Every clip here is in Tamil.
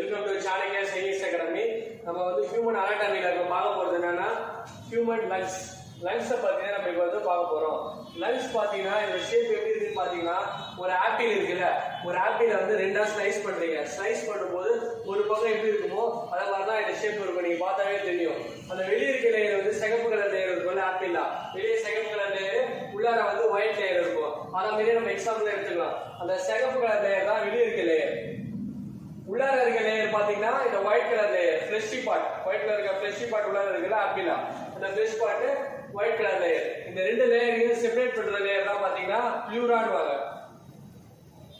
Welcome to Chanakya science academy. நம்ம வந்து ஹியூமன் அனாட்டமில பார்க்க போறது என்னன்னா ஹியூமன் லங்ஸ். லங்ஸை பார்த்தீங்கன்னா நம்ம இப்போ வந்து பார்க்க போறோம். லங்ஸ் பார்த்தீங்கன்னா இந்த ஷேப் எப்படி இருக்குன்னு பார்த்தீங்கன்னா ஒரு ஆப்பிள் இருக்குல்ல, ஒரு ஆப்பிளை வந்து ரெண்டா ஸ்லைஸ் பண்றீங்க. ஸ்லைஸ் பண்ணும்போது ஒரு பக்கம் எப்படி இருக்குமோ அதை மாதிரி தான் இந்த ஷேப் இருக்கும். நீங்க பார்த்தாவே தெரியும். அந்த வெளியே இருக்க லேயர் வந்து சிகப்பு கலர் லேயர் இருக்கும்ல, ஆப்பிள் தான் வெளியே சிகப்பு கலர் லேயர், உள்ளார வந்து ஒயிட் லேயர் இருக்கும். அதை மாதிரியே நம்ம எக்ஸாம்பிள் எடுத்துக்கலாம். அந்த சிகப்பு கலர் லேயர் தான் வெளியே இருக்க லேயர். உள்ளார இருக்க லேயர் பாத்தீங்கன்னா இந்த white colour layer, fleshy part. White colour இருக்க ஃப்ளெஷி பார்ட் உள்ளார இருக்குல்ல ஆப்பிளா, அந்த flesh part white colour layer. இந்த ரெண்டு லேயரையும் செப்பரேட் பண்ற லேயர் தான் பாத்தீங்கன்னா பிளூரான் வாங்க.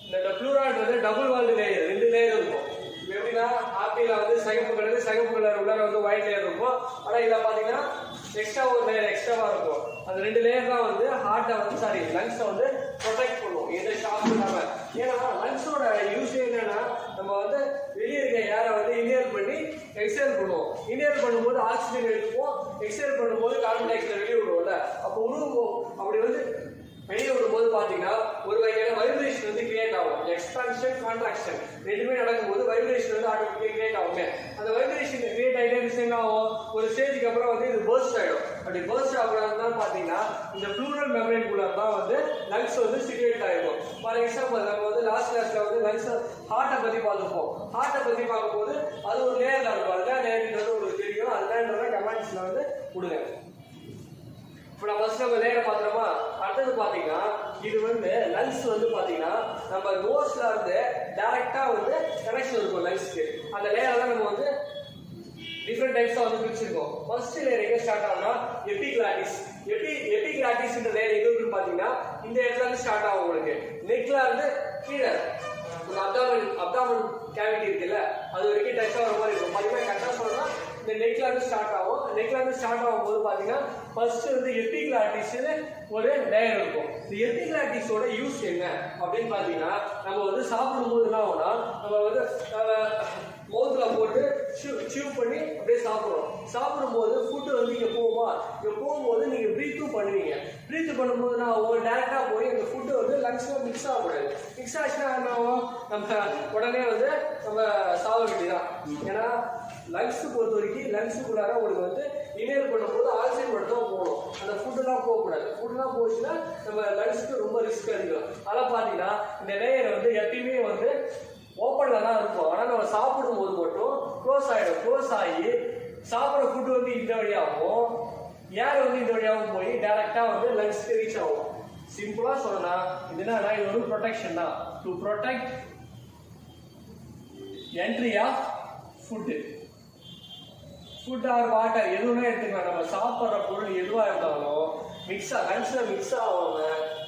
இந்த பிளூரான்றது டபுள் வால்டு லேயர், ரெண்டு லேயர் இருக்கும். எப்படின்னா ஆப்பிள வந்து சிகப்பு கலர் உள்ளார வந்து ஒயிட் லேயர் இருக்கும். ஆனா இதுல பாத்தீங்கன்னா எக்ஸ்ட்ரா ஒரு லேயர் எக்ஸ்ட்ராவா இருக்கும். அந்த ரெண்டு லேயர் தான் வந்து ஹார்ட்டை வந்து லங்ஸை வந்து ப்ரொடெக்ட் பண்ணும், எந்த ஷாக்கும் இல்லாம. ஏன்னா லங்ஸோட யூஸ் என்னன்னா நம்ம வந்து வெளியே இருக்க ஏரை வந்து இன்ஹேல் பண்ணி எக்ஸேல் பண்ணுவோம். இன்ஹேல் பண்ணும்போது ஆக்சிஜன் எடுத்துப்போம், எக்ஸேல் பண்ணும்போது கார்பன் டை ஆக்சைடு வெளியே விடுவோம்ல. அப்போ உருவோம். அப்படி வந்து வெளியே விடும்போது பாத்தீங்கன்னா ஒரு வகையான வைப்ரேஷன் வந்து கிரியேட் ஆகும். எக்ஸ்பான்ஷன் கான்ட்ராக்ஷன் ரெண்டுமே நடக்கும்போது வைப்ரேஷன் வந்து ஆட்டோமேட்டிக்கா கிரியேட் ஆகுமே. அந்த வைப்ரேஷன் கிரியேட் ஆகிட்டே என்ன ஆகும், ஒரு ஸ்டேஜுக்கு அப்புறம் வந்து இது பர்ஸ்ட் ஆயிடும். அப்படி பர்ஸ்ட் ஆகுறதுதான் பாத்தீங்கன்னா இந்த ப்ளூரல் மெம்பரேன் குள்ள தான் வந்து லங்ஸ் வந்து சிச்சுவேட் ஆயிருக்கும். ஃபார் எக்ஸாம்பிள் நம்ம வந்து லாஸ்ட் கிளாஸ்ல வந்து லங்ஸ் ஹார்ட்டை பத்தி பார்த்துப்போம். ஹார்ட்டை பத்தி பார்க்கும்போது அது ஒரு லேயர்ல இருக்கும். அதுதான் லேயர்ன்றது உங்களுக்கு தெரியும். அதுதான் கமெண்ட்ஸ்ல வந்து கொடுங்க. இப்போ நம்ம ஃபர்ஸ்ட் நம்ம லேயரை பார்த்தோமா. அடுத்தது பாத்தீங்கன்னா இது வந்து லங்ஸ் வந்து பாத்தீங்கன்னா நம்ம நோஸ்ல இருந்து டைரக்டா வந்து கனெக்ஷன் இருக்கும் லங்ஸ்க்கு. அந்த லேயர்லாம் நம்ம வந்து டிஃபரெண்ட் டைப்ஸா வந்து பிரிச்சிருக்கோம். ஃபர்ஸ்ட் லேயர் எங்க ஸ்டார்ட் ஆகும்னா எபிகிளாட்டிஸ். எபிகிளாட்டிஸ்ன்ற லேயர் எங்க இருக்குன்னு பாத்தீங்கன்னா இந்த இடத்துல இருந்து ஸ்டார்ட் ஆகும். உங்களுக்கு நெக்ல இருந்து கீழே அப்டாமன் கேவிட்டி இருக்குல்ல, அது வரைக்கும் டச் ஆகிற மாதிரி இருக்கும். பாத்தீங்கன்னா கரெக்டா சொன்னா இந்த நெக்ல இருந்து ஸ்டார்ட் ஆகும். நெக்ல இருந்து ஸ்டார்ட் ஆகும்போது பாத்தீங்கன்னா ஃபர்ஸ்ட் வந்து எபிகிளாட்டிஸ்னு ஒரு லேயர் இருக்கும். இந்த எபிகிளாட்டிஸோட யூஸ் என்ன அப்படின்னு பாத்தீங்கன்னா நம்ம வந்து சாப்பிடும்போது என்ன ஆகும்னா நம்ம வந்து மவுத்ல போட்டு சிவ் பண்ணி அப்படியே சாப்பிடுறோம். சாப்பிடும்போது ஃபுட்டு வந்து இங்க போகுமா, இங்க போகும்போது நீங்க பிரீத்தும் பண்ணுவீங்க. பிரீத் பண்ணும்போது நான் டேரக்டா போய் இந்த ஃபுட்டு வந்து லங்ஸ்ல மிக்ஸ் ஆகக்கூடாது. மிக்ஸ் ஆச்சுன்னா என்ன ஆகும், நம்ம உடனே வந்து நம்ம சாக வேண்டியதான். ஏன்னா லங்ஸ் பொறுத்த வரைக்கும் லங்ஸுக்குள்ளார உங்களுக்கு வந்து இன்ஹேல் பண்ணும்போது ஆக்சிஜன் மட்டும் தான் போகணும். அந்த ஃபுட்டுலாம் போகக்கூடாது. ஃபுட்டுலாம் போச்சுன்னா நம்ம லங்ஸ்க்கு ரொம்ப ரிஸ்க் அதிகம். அதெல்லாம் பார்த்தீங்கன்னா இந்த லேயர் வந்து எப்பயுமே வந்து ஓப்பன்ல தான் இருக்கும். ஆனால் நம்ம சாப்பிடும் போது மட்டும் க்ளோஸ் ஆகிடும். க்ளோஸ் ஆகி சாப்பிட்ற ஃபுட்டு வந்து இந்த வழியாகவும் ஏர் வந்து இந்த வழியாகவும் போய் டைரக்டா வந்து லங்ஸ்க்கு ரீச் ஆகும். சிம்பிளா சொல்லணும்னா இது என்னன்னா இது ஒரு ப்ரொடெக்ஷன் தான். To protect entry of food or water எதுவுமே எடுத்துக்கலாம். நம்ம சாப்பிட்ற பொருள் எதுவா இருந்தாலும் லங்ஸ்ல மிக்ஸ் ஆகாம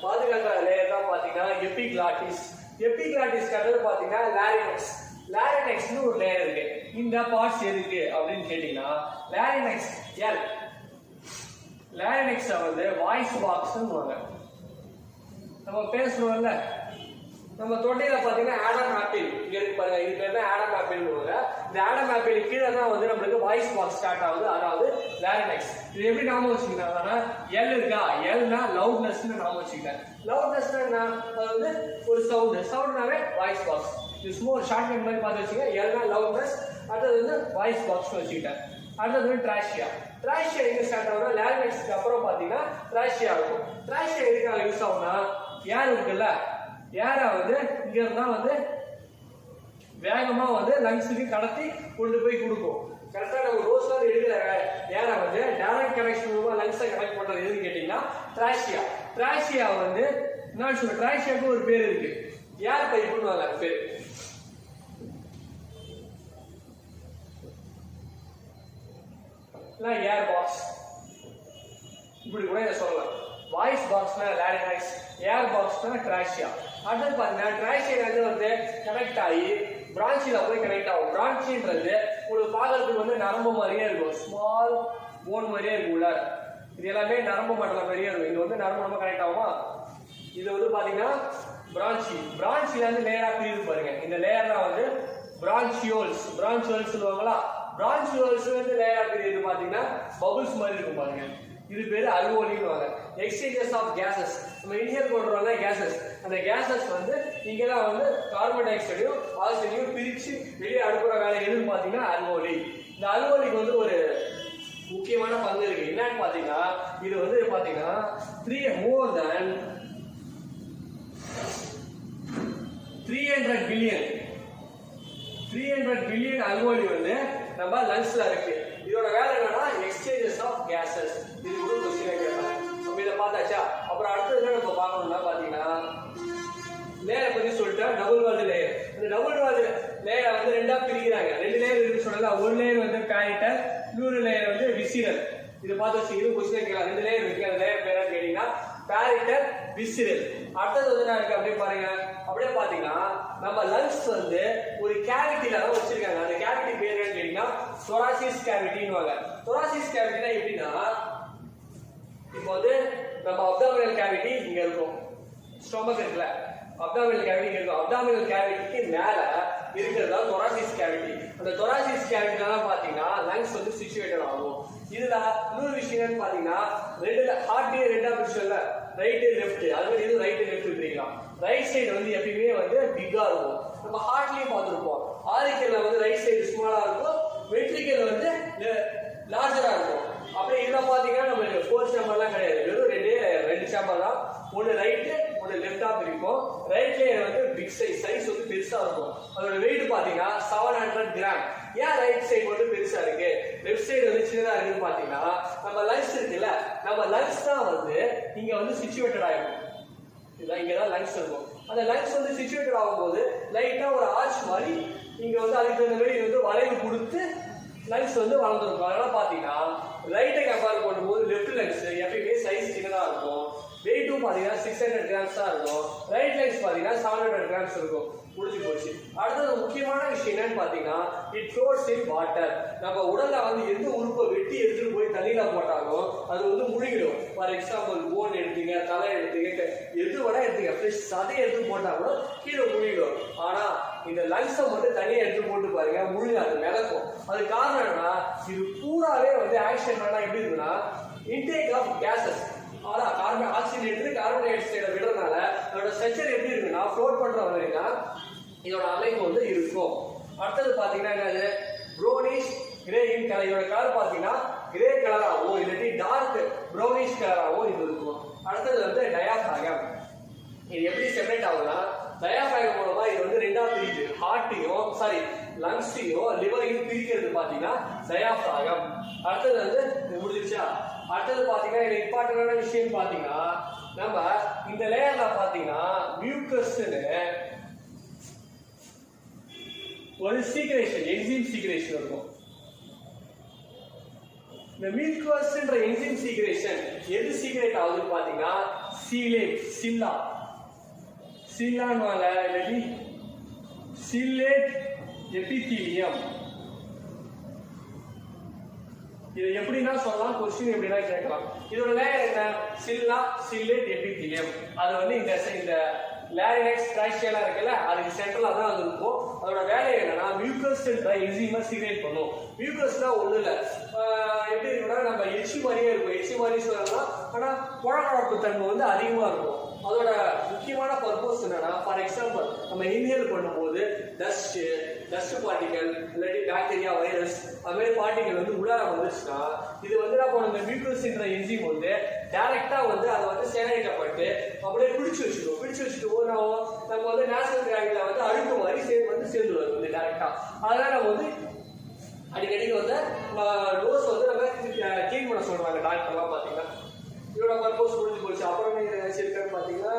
பாதுகாக்கிற லேயர் தான் பாத்தீங்கன்னா எபிகிளாட்டிஸ். எபிகிளாட்டிஸ்க்கு அடுத்து பாத்தீங்கன்னா லாரினக்ஸ். லாரினக்ஸ்னு ஒரு லேயர் இருக்கு. இந்த பார்ட்ஸ் எதுக்கு அப்படின்னு கேட்டீங்கன்னா லாரினக்ஸ் வந்து வாய்ஸ் பாக்ஸ்னுவாங்க. நம்ம பேசுறோம்ல, நம்ம தொண்டையில பாத்தீங்கன்னா ஆடம் ஆப்பிள் இங்க இருக்கு பாருங்க. இது பேர் தான் ஆடம் ஆப்பிள்னுவாங்க. இந்த ஆடம் ஆப்பிள் கீழே தான் வந்து நம்மளுக்கு வாய்ஸ் பாக்ஸ் ஸ்டார்ட் ஆகுது, அதாவது லாரினக்ஸ். இது எப்படி நாம வச்சுக்கிட்டாங்கன்னா எல் இருக்கா, எல்னா லவுட்னஸ்னு நாம வச்சுக்கிட்டேன். லவுட்னஸ்னா என்ன, அது வந்து ஒரு சவுண்ட்னாவே வாய்ஸ் பாக்ஸ். இது சும்மா ஒரு ஷார்ட் கட் மாதிரி பார்த்து வச்சுக்க. எல்னா லவுட்னஸ், அடுத்தது வந்து வாய்ஸ் பாக்ஸ் வச்சுக்கிட்டேன். அடுத்தது வந்து ட்ராஷியா. ட்ராஷியா எங்க ஸ்டார்ட் ஆகும்னா லாரினக்ஸ்க்கு அப்புறம் பாத்தீங்கன்னா ட்ராஷியா இருக்கும். ட்ராஷியா எதுக்காக யூஸ் ஆகும்னா ஏர் இருக்குல்ல, ஏரை வந்து இங்க இருந்தா வந்து வேகமா வந்து லங்ஸுக்கு கடத்தி கொண்டு போய் கொடுக்கும். கரெக்டா நம்ம ரோஸ்ல எடுக்கிற ஏரை வந்து டைரக்ட் கனெக்ஷன் மூலமா லங்ஸை கனெக்ட் பண்றது எதுன்னு கேட்டீங்கன்னா ட்ராஷியா. ட்ராஷியா வந்து என்ன சொல்ற, ட்ராஷியாவுக்கு ஒரு பேர் இருக்கு, ஏர் பைப்புன்னு அது பேரு. ஏர் பாக்ஸ் இப்படி கூட சொல்லலாம். வாய்ஸ் பாக்ஸ்னா லாரினக்ஸ், ஏர் பாக்ஸ்னா ட்ராஷியா. அடுத்து பாத்தீங்கன்னா ட்ராஷியா வந்து கனெக்ட் ஆகி பிரான்ச்சில போய் கனெக்ட் ஆகும். பிரான்ச்சின்றது உங்களுக்கு பார்க்கறதுக்கு வந்து நரம்பு மாதிரியே இருக்கும், ஸ்மால் போன் மாதிரியே இருக்கும்ல. இது எல்லாமே நரம்பு மண்டலம் மாதிரியே இருக்கும். இது வந்து நரம்பு நம்ம கனெக்ட் ஆகுமா. இது வந்து பாத்தீங்கன்னா பிரான்ச்சில இருந்து லேயரா பிரிவு பாருங்க. இந்த லேயர் தான் வந்து பிரான்சியோல்ஸ் சொல்லுவாங்களா. பிரான்சியோல்ஸ் வந்து லேயரா பிரிவு பாத்தீங்கன்னா பபுள்ஸ் மாதிரி இருக்கும் பாருங்க. இது பேரு அல்வோலின்னு. Exchanges of gases. நம்ம இன்ஹேல் பண்றோம்ல கேசஸ், அந்த கேசஸ் வந்து இங்கே தான் வந்து கார்பன் டை ஆக்சைடையும் ஆக்சிஜனையும் பிரித்து வெளியே அனுப்புகிற வேலை எதுன்னு பார்த்தீங்கன்னா அல்வோலி. இந்த அல்வோலிக்கு வந்து ஒரு முக்கியமான பங்கு இருக்கு. என்னன்னு பார்த்தீங்கன்னா இது வந்து பார்த்தீங்கன்னா more than 300 பில்லியன் அல்வோலி வந்து நம்ம லங்ஸ்ல இருக்கு. இதோட வேலை என்னன்னா எக்ஸ்சேஞ்சஸ் ஆஃப் கேசஸ். இது கூட கொஸ்டின் கேட்கலாம். நம்ம இதை பார்த்தாச்சா. அப்புறம் அடுத்தது என்ன நம்ம பார்க்கணும்னா பார்த்தீங்கன்னா லேயரை பற்றி சொல்லிட்டேன். Double walled layer. இந்த டபுள் வால்டு லேயரை வந்து ரெண்டா பிரிக்கிறாங்க. 2 லேயர் இருக்குன்னு சொன்னல. ஒரு லேயர் வந்து பேரிட்டல், இன்னொரு லேயர் வந்து விசிரல். இது பார்த்து வச்சு இது கொஸ்டின் கேட்கலாம். 2 லேயர் இருக்கு. அந்த லேயர் பேர் கேட்டீங்கன்னா பேரிட்டல், விசிரல். அடுத்தது வந்து என்ன இருக்கு அப்படியே பாருங்க. அப்படியே பாத்தீங்கன்னா நம்ம லங்ஸ் வந்து ஒரு கேவிட்டில தான் வச்சிருக்காங்க. அந்த கேவிட்டி பேர் என்னன்னு கேட்டீங்கன்னா தொராசிஸ் கேவிட்டின்னுவாங்க. தொராசிஸ் கேவிட்டினா எப்படின்னா இப்போ வந்து நம்ம அப்டாமினல் கேவிட்டி இங்க இருக்கும், ஸ்டொமக் இருக்குல்ல, அப்டாமினல் கேவிட்டி இங்க இருக்கும். அப்டாமினல் கேவிட்டிக்கு மேல இருக்கிறது தான் தொராசிஸ் கேவிட்டி. அந்த தொராசிஸ் கேவிட்டில தான் பாத்தீங்கன்னா லங்ஸ் வந்து சிச்சுவேட்டட் ஆகும். இதுல இன்னொரு விஷயம் என்னன்னு பாத்தீங்கன்னா ஹார்ட்லயே ரெண்டா பிரிச்சுல, ரைட் லெஃப்ட். அது மாதிரி இது ரைட் லெஃப்ட் பிரிக்கலாம். ரைட் சைடு வந்து எப்பயுமே வந்து பிக்கா இருக்கும். நம்ம ஹார்ட்லயும் பார்த்துருப்போம். ஆரிக்கல்ல வந்து ரைட் சைடு ஸ்மாலா இருக்கும், வென்ட்ரிக்கல் வந்து லார்ஜரா இருக்கும். அப்படியே இதில் பார்த்தீங்கன்னா நம்ம 4 சேம்பர்லாம் கிடையாது, வெறும் 2 சேம்பர் தான். ஒன்று ரைட்டு ஒன்று லெஃப்டா பிரிப்போம். ரைட் லேயர் வந்து பிக் சைஸ் வந்து பெருசா இருக்கும். அதோட வெயிட் பார்த்தீங்கன்னா 700 கிராம். ஏன் ரைட் சைடு வந்து பெருசா இருக்கு, லெஃப்ட் சைடு வந்து சின்னதா இருக்குன்னு பார்த்தீங்கன்னா நம்ம லங்ஸ் இருக்குல்ல, நம்ம லங்ஸ் தான் வந்து இங்க வந்து சிச்சுவேட்டட் ஆகிருக்கும். இதுதான் இங்கே தான் லங்ஸ் இருக்கும். அந்த லங்ஸ் வந்து சிச்சுவேட்டட் ஆகும்போது லைட்டாக ஒரு ஆர்ச் மாதிரி இங்கே வந்து அதுக்கு தகுந்த மாதிரி வந்து வளைவு கொடுத்து லங்ஸ் வந்து வளர்ந்துருக்கும். அதனால பார்த்தீங்கன்னா ரைட்டை கம்பேர் பண்ணும்போது லெஃப்ட் லங்ஸ் எப்பயுமே சைஸ் சின்னதாக இருக்கும். வெயிட்டும் பார்த்தீங்கன்னா 600 கிராம்ஸ் தான் இருக்கும். ரைட் லங்ஸ் பார்த்தீங்கன்னா 700 கிராம்ஸ் இருக்கும். முடிஞ்சு போச்சு. அடுத்தது முக்கியமான விஷயம் என்னன்னு பார்த்தீங்கன்னா இட் ஃப்ளோட்ஸ் இன் வாட்டர். நம்ம உடல்ல வந்து எந்த உறுப்பை வெட்டி எடுத்துட்டு போய் தண்ணியில போட்டாலும் அது வந்து முழுகிடும். ஃபார் எக்ஸாம்பிள் போன் எடுத்தீங்க, தலை எடுத்தீங்க, எது வேணா எடுத்தீங்க, ஃப்ரெஷ் சதையை எடுத்து போட்டா கூட கீழே முழுகிடும். ஆனா இந்த லங்ஸை மட்டும் தனியாக எடுத்து போட்டு பாருங்க, முழுகாது, மிதக்கும். அது காரணம் என்னன்னா இது பூராவே வந்து ஆக்ஷன் எப்படி இருக்குன்னா இன்டேக் ஆஃப் கேசஸ். அதான் கார்பன் ஆக்சிஜன் எடுத்து கார்பன் டை ஆக்சைடை விடுறதுனால அதோட ஸ்ட்ரக்சர் எப்படி இருக்குன்னா ஃப்ளோட் பண்ற வரைக்கும் இதோட அமைப்பு வந்து இருக்கும். அடுத்தது பாத்தீங்கன்னா என்னது ப்ரௌனிஷ் கிரேயின் கலர். இதோட கலர் பாத்தீங்கன்னா கிரே கலராகவும் இல்லாட்டி டார்க் ப்ரௌனிஷ் கலராகவும் இது இருக்கும். அடுத்தது வந்து டயாஃப்ராகம். இது எப்படி செப்பரேட் ஆகுதுன்னா டயாஃப்ராகம் மூலமா இது வந்து ரெண்டா பிரியுது. ஹார்ட்டையும் லங்ஸையும் லிவரையும் பிரிக்கிறது பாத்தீங்கன்னா டயாஃப்ராகம். அடுத்தது வந்து முடிஞ்சிருச்சா. அடுத்தது பாத்தீங்கன்னா இது இம்பார்ட்டன்டான விஷயம் பாத்தீங்கன்னா நம்ம இந்த லேயர்ல பாத்தீங்கன்னா மியூக்கஸ்னு ஒரு சீக்ரேஷன், என்சைம் சீக்ரேஷன் இருக்கும். இந்த மியூக்கஸ்ன்ற என்சைம் சீக்ரேஷன் எது சீக்ரெட் ஆகுதுன்னு பாத்தீங்கன்னா சில்லான்வாங்க இல்லாட்டி சில்லேட் எபித்தீலியம். இது எப்படின்னா சொல்லலாம், கொஸ்டின் எப்படின்னா கேட்கலாம். இதோட லேயர் என்ன, சில்லேட் எபித்தீலியம். அது வந்து இந்த லாரிங்ஸ் ட்ரைஷியலா இருக்குல்ல, அதுக்கு சென்ட்ரலா தான் அது இருக்கும். அதோட வேலை என்னன்னா மியூக்கஸ்ன்ற என்சைமை சீக்ரெட் பண்ணும். மியூக்கஸ்னா ஒண்ணு இல்ல, எப்படி இருக்குன்னா நம்ம எச்சி மாதிரியே இருக்கும். எச்சி மாதிரி சொல்லலாம், ஆனா குழகுழப்பு தன்மை வந்து அதிகமா இருக்கும். அதோட முக்கியமான பர்பஸ் என்னன்னா ஃபார் எக்ஸாம்பிள் நம்ம இன்ஹேல் பண்ணும்போது டஸ்ட் பார்ட்டிகல் இல்லாட்டி பாக்டீரியா, வைரஸ் அது மாதிரி பார்ட்டிகல் வந்து உள்ளார வந்துச்சுன்னா இது வந்து நம்ம இந்த மியூக்கஸ்ன்ற என்சைம் வந்து டைரக்டா வந்து அதை வந்து சேகரிக்கப்பட்டு அப்படியே பிடிச்சு வச்சுட்டு நம்ம வந்து நேஷனல் கிராவில வந்து அழுக்கு மாதிரி வந்து சேர்ந்துருவாங்க வந்து டைரக்டா. அதனால நம்ம வந்து அடிக்கடி வந்து நோஸ் வந்து நம்ம கிளீன் பண்ண சொல்றாங்க டாக்டர்லாம் பாத்தீங்கன்னா. இதோட பர்பஸ் முடிஞ்சு போச்சு. அப்புறம் இருக்கான்னு பாத்தீங்கன்னா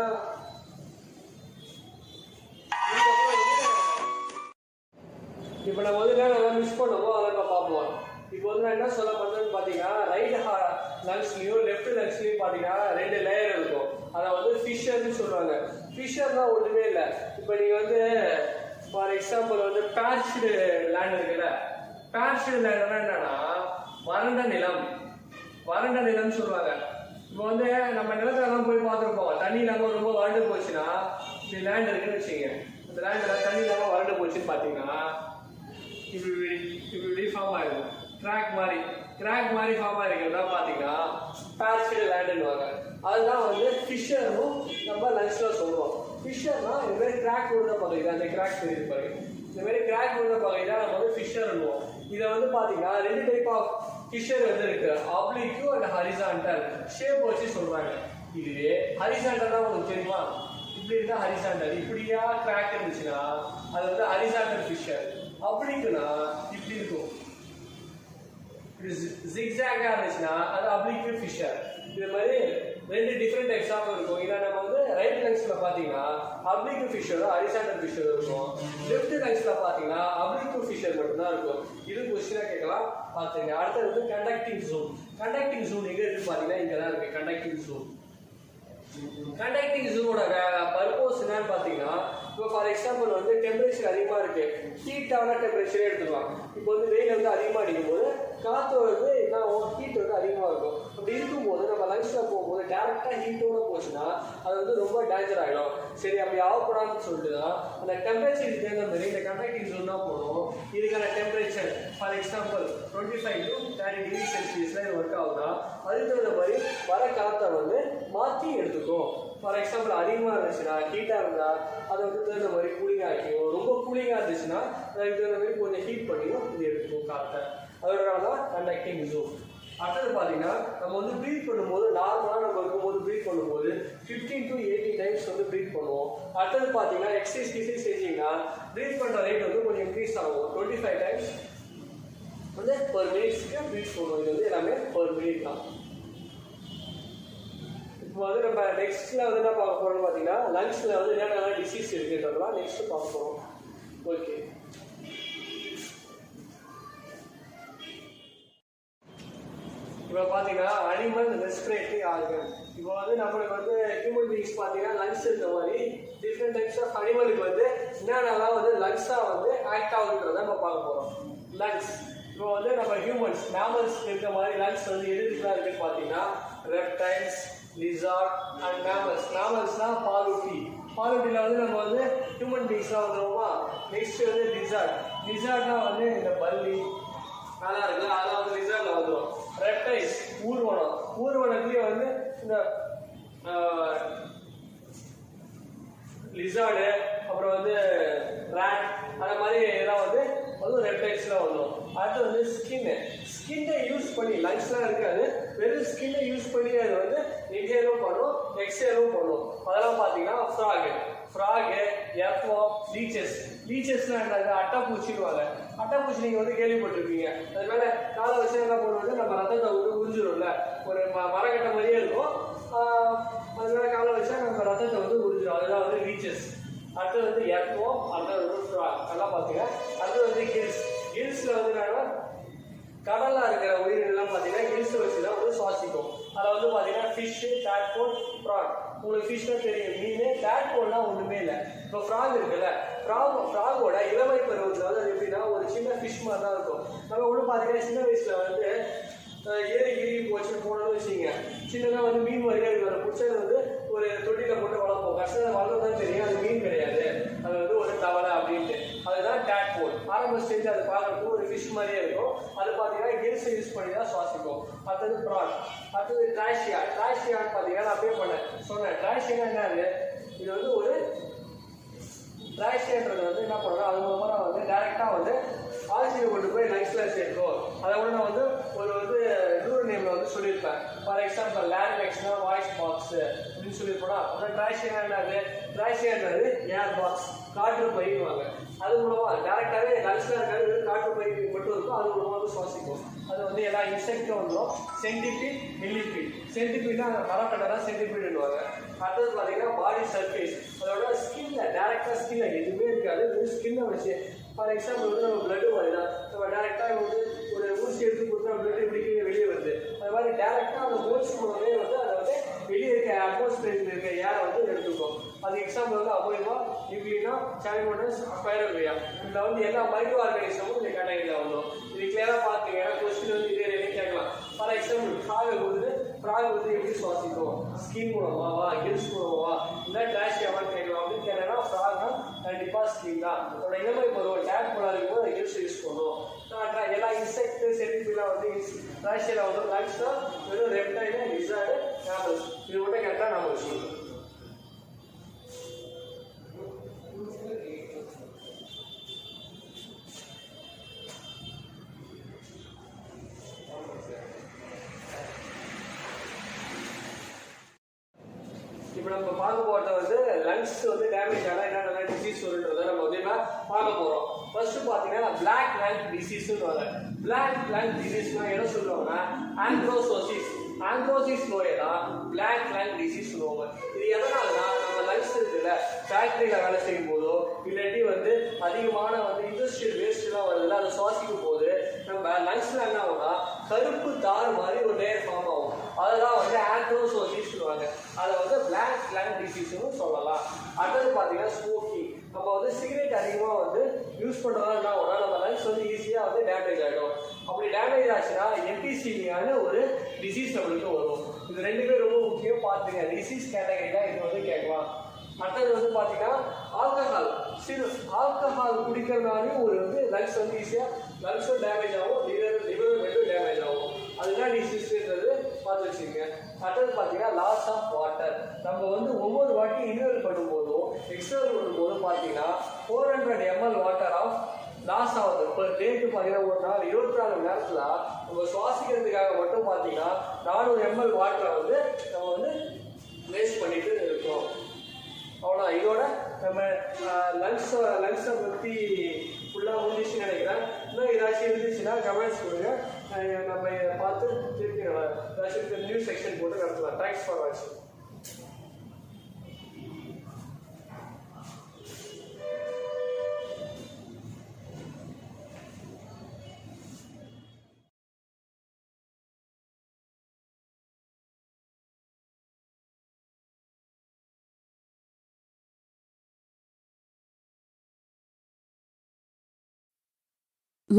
இப்ப நம்ம வந்து நல்லா மிஸ் பண்ணுவோம், அதை நம்ம பார்ப்போம். இப்போ வந்து நான் என்ன சொல்ல பண்றேன்னு பாத்தீங்கன்னா ரைட் லங்ஸ்லயும் லெஃப்ட் லங்ஸ்லயும் பாத்தீங்கன்னா 2 லேயர் இருக்கும். அதை வந்து ஃபிஷர்னு சொல்லுவாங்க. ஃபிஷர்னா ஒண்ணுமே இல்லை. இப்போ நீங்க வந்து ஃபார் எக்ஸாம்பிள் வந்து பேர்ச்டு லேண்ட் இருக்குல்ல, பேர்ச்டு லேண்ட்னா என்னன்னா வறண்ட நிலம் சொல்லுவாங்க. இப்போ வந்து நம்ம நிலத்தெல்லாம் போய் பார்த்துருப்போம், தண்ணி இல்லாமல் ரொம்ப வறண்டு போச்சுன்னா இப்படி லேண்ட் இருக்குன்னு வச்சுங்க. இந்த லேண்ட்ல தண்ணி இல்லாமல் வறண்டு போச்சுன்னு பார்த்தீங்கன்னா இப்படி ஃபார்ம் ஆகிடும். கிராக் மாதிரி ஃபார்ம் ஆகிருக்கிறதா பார்த்தீங்கன்னா பேர்ச்டு லேண்டுன்னுவாங்க. அதுதான் வந்து ஃபிஷர்னும் நம்ம லங்ஸ்ல சொல்லுவோம். ஃபிஷர்னா இந்த மாதிரி கிராக் விழுந்த பகுதி தான், இந்த கிராக் தெரியுது பாருங்க, இந்த மாதிரி கிராக் விழுந்த பகுதி தான் நம்ம வந்து ஃபிஷர் சொல்லுவோம். இதை வந்து பார்த்தீங்கன்னா 2 டைப் ஆஃப் ஃபிஷர் வந்து இருக்கு, ஆப்ளிக்யூ அண்ட் ஹரிசான்டல் ஷேப் வச்சு சொல்றாங்க. இதுவே ஹரிசான்டல்னா உங்களுக்கு தெரியுமா, இப்படி இருந்தா ஹரிசான்டல், இப்படியா கிராக் இருந்துச்சுன்னா அது வந்து ஹரிசான்டல் ஃபிஷர். ஆப்ளிக்னா இப்படி இருக்கும், ஜிக்ஸாகா இருந்துச்சுன்னா அது ஆப்ளிக்யூ ஃபிஷர். இது மாதிரி 2 டிஃப்ரெண்ட் எக்ஸாம்பிள் இருக்கும். இதை நம்ம வந்து ரைட் லென்ஸ்ல பாத்தீங்கன்னா ஆப்ளிக்யூ ஃபிஷர் ஹரிசான்டல் ஃபிஷர் இருக்கும், லெஃப்ட் லென்ஸ்ல பாத்தீங்கன்னா ஆப்ளிக்யூ ஃபிஷர் மட்டும் தான் இருக்கும். இது क्वेश्चन கேட்கலாம் பாத்துங்க. அடுத்து வந்து கண்டக்டிங் ஜோன். கண்டக்டிங் ஜோன் எங்க இருக்கு பாத்தீங்கன்னா இங்க தான் இருக்கு கண்டக்டிங் ஜோன். கண்டக்டிங் ஜோனோட பர்பஸ் என்னன்னு பாத்தீங்கன்னா, இப்போ ஃபார் எக்ஸாம்பிள் வந்து டெம்பரேச்சர் அதிகமா இருக்கு, ஹீட்டான டெம்பரேச்சரே எடுத்துக்கலாம். இப்போ வந்து வெயில் வந்து அதிகமா அடிக்கும் போது காற்று வந்து என்ன ஹீட் வந்து அதிகமாக இருக்கும். அப்படி இருக்கும்போது நம்ம லங்ஸில் போகும்போது டேரெக்டாக ஹீட்டோட போச்சுன்னா அது வந்து ரொம்ப டேஞ்சர் ஆகிடும். சரி, அப்படி ஆகக்கூடாதுன்னு சொல்லிட்டு தான் அந்த டெம்பரேச்சருக்கு தகுந்த மாதிரி இந்த கண்டக்டிங் ஜோன் தான் போகணும். இதுக்கான temperature for example 25 to 30 degree செல்சியஸில் இது ஒர்க் ஆகுதுன்னா அதுக்கு தகுந்த மாதிரி வர காற்றை வந்து மாற்றி எடுத்துக்கும். ஃபார் எக்ஸாம்பிள் அதிகமாக இருந்துச்சுன்னா ஹீட்டாக இருந்தால் அதை வந்து தகுந்த மாதிரி கூலிங் ஆக்கிக்கும், ரொம்ப கூலிங்காக இருந்துச்சுன்னா அதுக்கு தகுந்த மாதிரி கொஞ்சம் ஹீட் பண்ணியும் இது எடுத்துக்கும் காற்றை. அதோட தான் கண்டக்டிங் ஜோன். அடுத்தது பார்த்தீங்கன்னா நம்ம வந்து ப்ரீத் பண்ணும்போது நார்மலாக நம்ம இருக்கும்போது ப்ரீத் பண்ணும்போது 15 to 18 டைம்ஸ் வந்து ப்ரீத் பண்ணுவோம். அடுத்தது பார்த்தீங்கன்னா எக்ஸசைஸ் செஞ்சீங்கன்னா ப்ரீத் பண்ணுற ரேட் வந்து கொஞ்சம் இன்க்ரீஸ் ஆகும். 25 டைம்ஸ் வந்து பர் மினிட்ஸ்க்கு ப்ரீத் பண்ணுவோம். இது வந்து எல்லாமே பர் மினிட் தான். இப்போ வந்து நம்ம நெக்ஸ்ட்ல வந்து என்ன பார்க்க போறோம்னு பார்த்தீங்கன்னா லங்ஸ்ல வந்து என்னென்ன டிசீஸ் இருக்குன்றதெல்லாம் நெக்ஸ்ட் பார்க்க போகிறோம். ஓகே, இப்போ பார்த்தீங்கன்னா அனிமல் ரெஸ்பிரேட்டரி ஆர்கன். இப்போ வந்து நம்மளுக்கு வந்து ஹியூமன் பீயிங்ஸ் பார்த்தீங்கன்னா லங்ஸ் இருக்க மாதிரி டிஃப்ரெண்ட் டைப்ஸ் ஆஃப் அனிமலுக்கு வந்து என்னென்னலாம் வந்து லங்ஸாக வந்து ஆக்ட் ஆகுதுன்றதை நம்ம பார்க்க போகிறோம். லங்ஸ் இப்போ வந்து நம்ம ஹியூமன்ஸ் மேமல்ஸ் இருக்க மாதிரி லங்ஸ் வந்து எதுக்குலாம் இருக்குன்னு பார்த்தீங்கன்னா ரெப்டைல்ஸ், லிசார்ட் அண்ட் மேமல்ஸ். மேமல்ஸ்னா பாலூட்டி. பாலூட்டியில் வந்து நம்ம வந்து ஹியூமன் பீயிங்ஸ்லாம் வந்துடுவோமா. நெக்ஸ்ட் வந்து லிசார்ட். லிசார்ட்னா வந்து இந்த பல்லி நல்லா இருக்குல்ல, அதெல்லாம் வந்து லிசார்ட்ல வந்துடும். ரெப்டைல்ஸ் ஊர்வனம். ஊர்வனத்துலேயே வந்து இந்த லிசார்டு அப்புறம் வந்து ரேட் அந்த மாதிரி இதெல்லாம் வந்து அதுவும் ரெப்டைல்ஸ்லாம் வந்துடும். அடுத்து வந்து ஸ்கின்னை யூஸ் பண்ணி லங்ஸ்லாம் இருக்காது, வெறும் ஸ்கின்னை யூஸ் பண்ணி அது வந்து இன்ஹேலும் பண்ணும் எக்ஸேலும் பண்ணும். அதெல்லாம் பார்த்தீங்கன்னா ஃப்ராகு, எர்த்வார்ம், லீச்சஸ்லாம் என்னது அட்டைப்பூச்சிடுவாங்க. அட்டைப்பூச்சி நீங்கள் வந்து கேள்விப்பட்டிருப்பீங்க. அது மேலே காலை வச்சு என்ன பண்ணுவோம், நம்ம ரத்தத்தை விட்டு உறிஞ்சிடும்ல, ஒரு மரக்கட்டை மாதிரியே இருக்கும். அது மேலே காலை வச்சா நம்ம ரத்தத்தை வந்து உறிஞ்சிடும். அதுதான் வந்து லீச்சஸ். அடுத்தது வந்து எர்த்வார்ம், அடுத்தது வந்து ஃப்ராக். அதெல்லாம் பார்த்தீங்க. அடுத்தது வந்து கில்ஸில் வந்து என்னன்னா கடலில் இருக்கிற உயிரினெல்லாம் பார்த்தீங்கன்னா கில்ஸை வச்சு தான் வந்து சுவாசிக்கும். அதில் வந்து பார்த்தீங்கன்னா ஃபிஷ்ஷு, டேட்போல், ப்ரான். உங்களுக்கு ஃபிஷ் தான் தெரியும், மீன். டேட்போல்னால் ஒன்றுமே இல்லை. இப்போ ஃப்ராக் இருக்குல்ல, ஃப்ராகோட இளமை பருவத்தில் வந்து அது எப்படின்னா ஒரு சின்ன ஃபிஷ் மாதிரி தான் இருக்கும். நம்ம ஒன்று பார்த்தீங்கன்னா சின்ன வயசில் வந்து ஏறி போச்சுன்னு போனோம்னு வச்சுங்க, சின்னதாக வந்து மீன் மாதிரியே இருக்கும். அதை பிடிச்சது வந்து ஒரு தொட்டியில் போட்டு வளர்ப்போம். கஷ்டத்தை வளர்ந்து தான் தெரியும் அது மீன் கிடையாது, அது வந்து ஒரு தவளை அப்படின்ட்டு. அதுதான் டேட்போல். ஆரம்ப ஸ்டேஜ் அது பார்க்கறதுக்கு ஒரு ஃபிஷ் மாதிரியே இருக்கும். அது பார்த்தீங்கன்னா கில்ஸை யூஸ் பண்ணி தான் சுவாசிக்கும். அடுத்தது ப்ரான். அடுத்தது ட்ராஷியான்னு பார்த்தீங்கன்னா அப்படியே சொன்னேன். ட்ராஷியா என்னது, இது வந்து ஒரு ட்ராஷியான்றது வந்து என்ன பண்ணுறோம், அது மூலமாக வந்து டேரெக்டாக வந்து ஆக்சிஜன் கொண்டு போய் லங்ஸில் சேர்க்கும். அதை கூட நான் வந்து இன்னொரு நேமில் வந்து சொல்லியிருப்பேன். ஃபார் எக்ஸாம்பிள் லாரிங்க்ஸ்னா வாய்ஸ் பாக்ஸ் அப்படின்னு சொல்லியிருப்போம்னா, அப்புறம் ட்ராஷியா என்னது, ட்ராஷியான்றது ஏர் பாக்ஸ், காற்று பயிடுவாங்க. அது மூலமாக டேரெக்டாகவே லங்ஸில் இருக்காது, காற்று பயிர் மட்டும் இருக்கும். அது மூலமாக வந்து சுவாசிக்கும். அது வந்து எல்லா இன்செக்டும் வந்துடும். Centipede, millipede. சென்டிபீட்னா மரக்கட்டை சென்டிபீடுவாங்க. அடுத்தது பார்த்தீங்கன்னா பாடி சர்ஃபேஸ். அதோட ஸ்கின்ல டேரெக்டாக ஸ்கின்ல எதுவுமே இருக்காது, வெறும் ஸ்கின்னை வச்சு. ஃபார் எக்ஸாம்பிள் வந்து நம்ம பிளட் மாதிரி தான், நம்ம டேரெக்டாக வந்து ஒரு ஊசி எடுத்து கொடுத்தா பிளட் இப்படி வெளியே வருது. அது மாதிரி டேரெக்டாக அந்த ஹோல்ஸ் மூலமே வந்து அதை வந்து வெளியே இருக்க அட்மாஸ்பியரில் இருக்க ஏரை வந்து எடுத்துக்கும். அது எக்ஸாம்பிள் வந்து அமோனியா, நியூக்ளினா, சாலிமோனஸ், ஸ்பைரோலியா. இதில் வந்து எல்லா மைக்ரோ ஆர்கானிசமும் இந்த கேட்டகரியில் வந்துடும். இது கிளியராக பார்த்தீங்கன்னா கொஸ்டின் வந்து இதே கேட்கலாம். ஃபார் எக்ஸாம்பிள் ஃப்ராக் வந்து எப்படி சுவாசிக்கும், ஸ்கின் மூலமாவா, கில்ஸ் மூலமாவா, இல்லை ட்ராஷியாவான்னு கேட்கலாம். அப்படின்னு கேட்டேன்னா ஃப்ராக்னா கண்டிப்பாக ஸ்கின் தான். அதோட இளமை பருவம் டேட் போல இருக்கும்போது அதை கில்ஸ் யூஸ் பண்ணுவோம். எல்லா இன்செக்ட் சென்டிபீட்லாம் வந்து ட்ராஷியாவில் வந்து லங்ஸ் தான், வெறும் ரெப்டைல், லிசார்டு, மேமல்ஸ். இது மட்டும் கரெக்டாக நம்ம வச்சுக்கணும். இப்போ நம்ம பார்க்க போகிறது வந்து லங்ஸ் வந்து டேமேஜ் ஆனால் என்னென்ன டிசீஸ் வருன்றதை நம்ம வந்து இப்போ பார்க்க போகிறோம். ஃபர்ஸ்ட் பார்த்தீங்கன்னா பிளாக் லங் டிசீஸ்னு வர பிளாக் லங் டிசீஸ்னா என்ன சொல்லுவாங்கன்னா ஆந்த்ரோசோசிஸ். ஆந்த்ரோசிஸ் நோயை தான் பிளாக் லங் டிசீஸ் சொல்லுவாங்க. இது எதனாலனா நம்ம லங்ஸ் இருக்குல்ல ஃபேக்ட்ரியில் வேலை செய்யும் போதோ இல்லாட்டி வந்து அதிகமான வந்து இண்டஸ்ட்ரியல் வேஸ்ட்லாம் வருதுல்ல அதை சுவாசிக்கும் போது நம்ம லங்ஸ்ல என்ன ஆகும்னா கருப்பு தார் மாதிரி ஒரு லேயர் ஃபார்ம் ஆகும். அதெல்லாம் வந்து ஆந்த்ரோசோசிஸ் சொல்லுவாங்க. அதை வந்து பிளாக் லங் டிசீஸ்னு சொல்லலாம். அடுத்தது பார்த்தீங்கன்னா ஸ்மோக்கிங். நம்ம வந்து சிகரெட் அதிகமாக வந்து யூஸ் பண்ணுறதா என்ன ஆகும்னா நம்ம லங்ஸ் வந்து ஈஸியாக வந்து டேமேஜ் ஆகிடும். அப்படி டேமேஜ் ஆச்சுன்னா எம்பிசிமியான ஒரு டிசீஸ் நம்மளுக்கு வரும். இது ரெண்டுமே ரொம்ப முக்கியம் பார்த்துங்க. டிசீஸ் கேட்டகரியில் இது வந்து கேட்கலாம். அடுத்தது வந்து பார்த்தீங்கன்னா ஆல்கஹால். ஆல்கஹால் குடிக்கிறதுனாலையும் ஒரு வந்து லங்ஸ் வந்து ஈஸியாக லங்ஸும் டேமேஜ் ஆகும், லிவர் ரெண்டும் டேமேஜ் ஆகும். அதுதான் டிசீஸ்ன்றது பார்த்து வச்சுக்கோங்க. அடுத்தது பார்த்தீங்கன்னா லாஸ் ஆஃப் வாட்டர். நம்ம வந்து ஒவ்வொரு வாட்டி இன்ஹேல் பண்ணும்போதும் எக்ஸ்ஹேல் பண்ணும்போதும் பார்த்தீங்கன்னா 400 ml வாட்டர் ஆஃப் லாஸ் ஆகுது. பர் டேக்கு பார்த்தீங்கன்னா ஒரு நாள் 24 மணி நேரத்தில் நம்ம சுவாசிக்கிறதுக்காக மட்டும் பார்த்தீங்கன்னா 400 ml வாட்டரை வந்து நம்ம வந்து வேஸ்ட் பண்ணிட்டு இருக்கோம். அவ்வளோ இதோட நம்ம லங்ஸை பற்றி ஃபுல்லாக முடிச்சுன்னு நினைக்கிறேன். இன்னும் ஏதாச்சும் இருந்துச்சுன்னா கமெண்ட்ஸ் கொடுங்க. நம்ம இதை பார்த்து திருப்பி ஏதாச்சும் நியூஸ் செக்ஷன் போட்டு நடத்தலாம். தேங்க்ஸ் ஃபார் வாட்சிங்.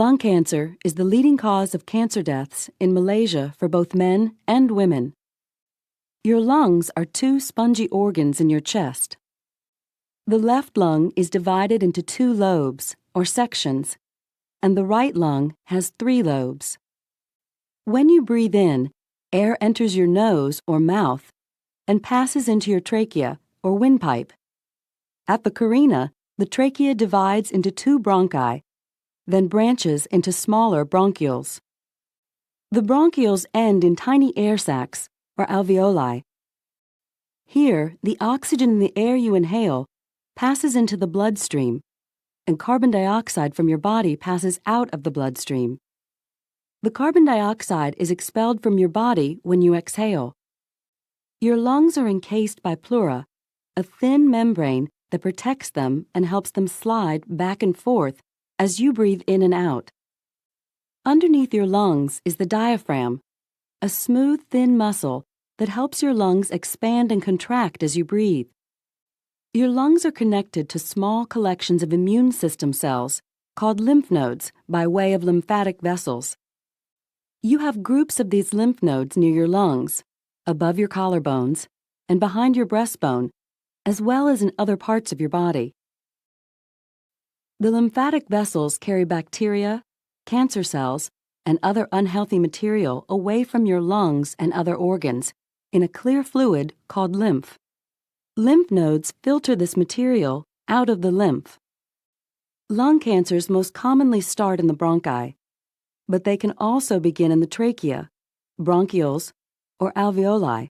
Lung cancer is the leading cause of cancer deaths in Malaysia for both men and women. Your lungs are two spongy organs in your chest. The left lung is divided into 2 lobes, or sections, and the right lung has 3 lobes. When you breathe in, air enters your nose or mouth and passes into your trachea or windpipe. At the carina, the trachea divides into 2 bronchi, then branches into smaller bronchioles. The bronchioles end in tiny air sacs, or alveoli. Here, the oxygen in the air you inhale passes into the bloodstream, and carbon dioxide from your body passes out of the bloodstream. The carbon dioxide is expelled from your body when you exhale. Your lungs are encased by pleura, a thin membrane that protects them and helps them slide back and forth as you breathe in and out. Underneath your lungs is the diaphragm, a smooth, thin muscle that helps your lungs expand and contract as you breathe. Your lungs are connected to small collections of immune system cells called lymph nodes by way of lymphatic vessels. You have groups of these lymph nodes near your lungs, above your collarbones, and behind your breastbone, as well as in other parts of your body. The lymphatic vessels carry bacteria, cancer cells, and other unhealthy material away from your lungs and other organs in a clear fluid called lymph. Lymph nodes filter this material out of the lymph. Lung cancers most commonly start in the bronchi, but they can also begin in the trachea, bronchioles, or alveoli.